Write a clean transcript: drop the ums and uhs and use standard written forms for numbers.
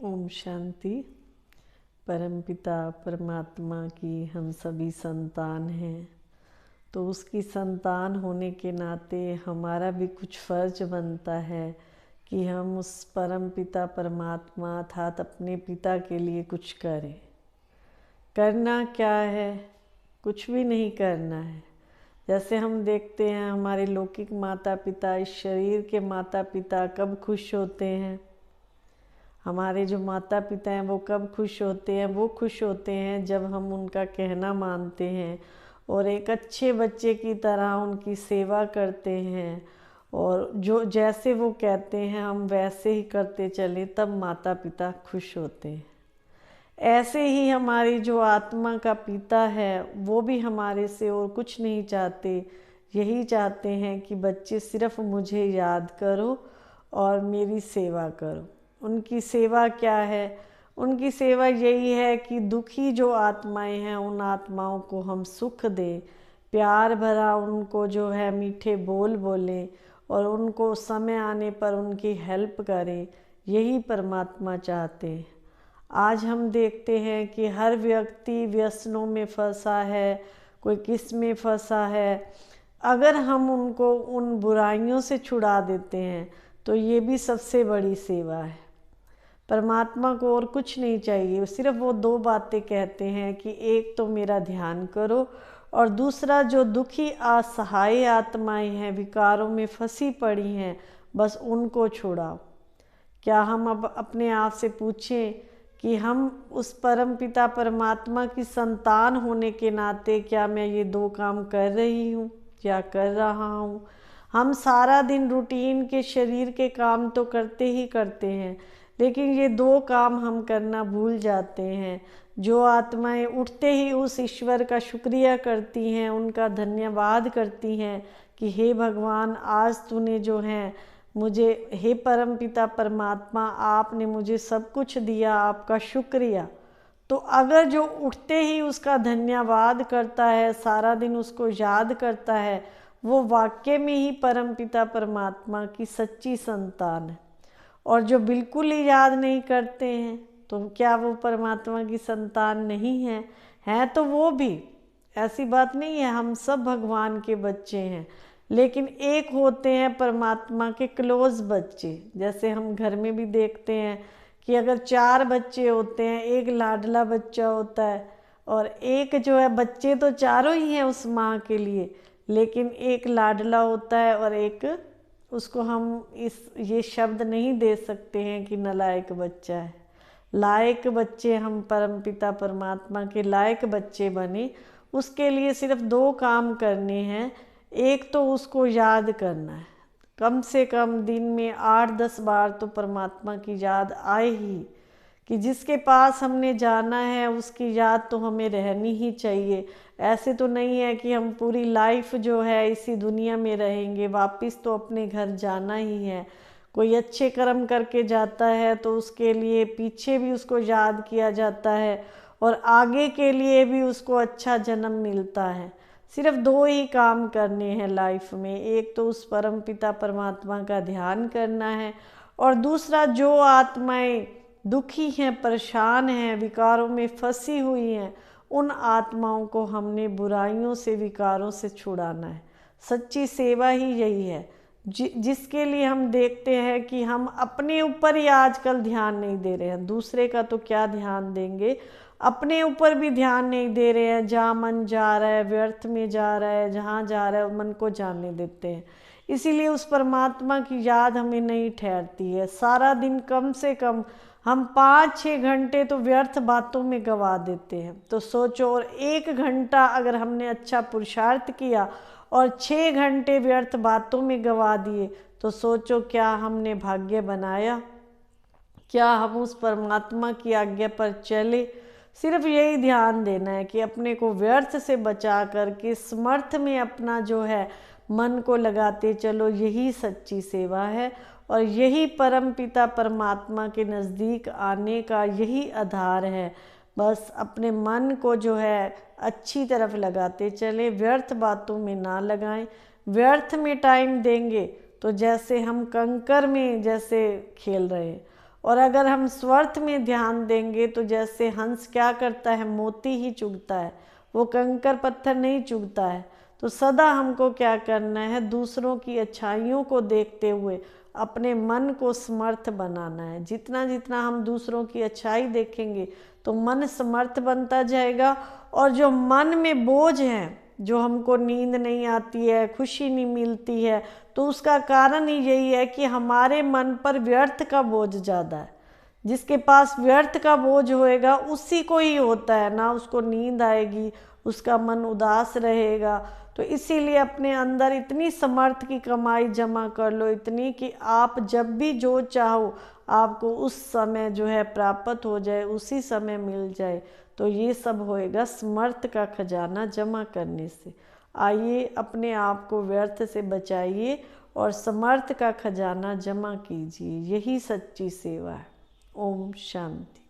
ओम शांति। परमपिता परमात्मा की हम सभी संतान हैं, तो उसकी संतान होने के नाते हमारा भी कुछ फर्ज बनता है कि हम उस परमपिता परमात्मा अर्थात अपने पिता के लिए कुछ करें। करना क्या है? कुछ भी नहीं करना है। जैसे हम देखते हैं हमारे लौकिक माता पिता, इस शरीर के माता पिता कब खुश होते हैं? हमारे जो माता पिता हैं वो कब खुश होते हैं? वो खुश होते हैं जब हम उनका कहना मानते हैं और एक अच्छे बच्चे की तरह उनकी सेवा करते हैं, और जो जैसे वो कहते हैं हम वैसे ही करते चले, तब माता पिता खुश होते हैं। ऐसे ही हमारी जो आत्मा का पिता है वो भी हमारे से और कुछ नहीं चाहते, यही चाहते हैं कि बच्चे सिर्फ मुझे याद करो और मेरी सेवा करो। उनकी सेवा क्या है? उनकी सेवा यही है कि दुखी जो आत्माएं हैं उन आत्माओं को हम सुख दें, प्यार भरा उनको जो है मीठे बोल बोलें और उनको समय आने पर उनकी हेल्प करें। यही परमात्मा चाहते हैं। आज हम देखते हैं कि हर व्यक्ति व्यसनों में फंसा है, कोई किस में फंसा है। अगर हम उनको उन बुराइयों से छुड़ा देते हैं तो ये भी सबसे बड़ी सेवा है। परमात्मा को और कुछ नहीं चाहिए, सिर्फ वो दो बातें कहते हैं कि एक तो मेरा ध्यान करो और दूसरा जो दुखी असहाय आत्माएं हैं, विकारों में फंसी पड़ी हैं, बस उनको छुड़ाओ। क्या हम अब अपने आप से पूछें कि हम उस परम पिता परमात्मा की संतान होने के नाते क्या मैं ये दो काम कर रही हूँ या कर रहा हूँ? हम सारा दिन रूटीन के शरीर के काम तो करते ही करते हैं, लेकिन ये दो काम हम करना भूल जाते हैं। जो आत्माएं उठते ही उस ईश्वर का शुक्रिया करती हैं, उनका धन्यवाद करती हैं कि हे भगवान, आज तूने जो है मुझे, हे परम पिता परमात्मा, आपने मुझे सब कुछ दिया, आपका शुक्रिया। तो अगर जो उठते ही उसका धन्यवाद करता है, सारा दिन उसको याद करता है, वो वाकई में ही परम पिता परमात्मा की सच्ची संतान है। और जो बिल्कुल ही याद नहीं करते हैं तो क्या वो परमात्मा की संतान नहीं है? हैं तो वो भी, ऐसी बात नहीं है, हम सब भगवान के बच्चे हैं, लेकिन एक होते हैं परमात्मा के क्लोज बच्चे। जैसे हम घर में भी देखते हैं कि अगर 4 बच्चे होते हैं, एक लाडला बच्चा होता है और एक जो है, बच्चे तो चारों ही हैं उस माँ के लिए, लेकिन एक लाडला होता है और एक, उसको हम ये शब्द नहीं दे सकते हैं कि नालायक बच्चा है। लायक बच्चे, हम परमपिता परमात्मा के लायक बच्चे बने, उसके लिए सिर्फ 2 काम करने हैं। एक तो उसको याद करना है, कम से कम दिन में 8-10 बार तो परमात्मा की याद आए ही, कि जिसके पास हमने जाना है उसकी याद तो हमें रहनी ही चाहिए। ऐसे तो नहीं है कि हम पूरी लाइफ जो है इसी दुनिया में रहेंगे, वापस तो अपने घर जाना ही है। कोई अच्छे कर्म करके जाता है तो उसके लिए पीछे भी उसको याद किया जाता है और आगे के लिए भी उसको अच्छा जन्म मिलता है। सिर्फ 2 ही काम करने हैं लाइफ में, एक तो उस परम पिता परमात्मा का ध्यान करना है और दूसरा जो आत्माएं दुखी हैं, परेशान हैं, विकारों में फंसी हुई हैं, उन आत्माओं को हमने बुराइयों से, विकारों से छुड़ाना है। सच्ची सेवा ही यही है, जिसके लिए हम देखते हैं कि हम अपने ऊपर ही आजकल ध्यान नहीं दे रहे हैं। दूसरे का तो क्या ध्यान देंगे, अपने ऊपर भी ध्यान नहीं दे रहे हैं। जहाँ मन जा रहा है, व्यर्थ में जा रहा है, जहाँ जा रहा है मन को जाने देते हैं। इसीलिए उस परमात्मा की याद हमें नहीं ठहरती है। सारा दिन कम से कम हम 5-6 घंटे तो व्यर्थ बातों में गवा देते हैं। तो सोचो, और 1 घंटा अगर हमने अच्छा पुरुषार्थ किया और 6 घंटे व्यर्थ बातों में गवा दिए, तो सोचो क्या हमने भाग्य बनाया? क्या हम उस परमात्मा की आज्ञा पर चले? सिर्फ यही ध्यान देना है कि अपने को व्यर्थ से बचा करके समर्थ में अपना जो है मन को लगाते चलो। यही सच्ची सेवा है और यही परम पिता परमात्मा के नज़दीक आने का यही आधार है। बस अपने मन को जो है अच्छी तरफ लगाते चले, व्यर्थ बातों में ना लगाएं। व्यर्थ में टाइम देंगे तो जैसे हम कंकर में जैसे खेल रहे हैं, और अगर हम स्वार्थ में ध्यान देंगे तो जैसे हंस क्या करता है, मोती ही चुगता है, वो कंकर पत्थर नहीं चुगता है। तो सदा हमको क्या करना है, दूसरों की अच्छाइयों को देखते हुए अपने मन को समर्थ बनाना है। जितना जितना हम दूसरों की अच्छाई देखेंगे तो मन समर्थ बनता जाएगा। और जो मन में बोझ है, जो हमको नींद नहीं आती है, खुशी नहीं मिलती है, तो उसका कारण ही यही है कि हमारे मन पर व्यर्थ का बोझ ज़्यादा है। जिसके पास व्यर्थ का बोझ होएगा उसी को ही होता है ना, उसको नींद आएगी, उसका मन उदास रहेगा। तो इसीलिए अपने अंदर इतनी समर्थ की कमाई जमा कर लो, इतनी कि आप जब भी जो चाहो आपको उस समय जो है प्राप्त हो जाए, उसी समय मिल जाए। तो ये सब होएगा समर्थ का खजाना जमा करने से। आइए अपने आप को व्यर्थ से बचाइए और समर्थ का खजाना जमा कीजिए, यही सच्ची सेवा है। ओम शांति।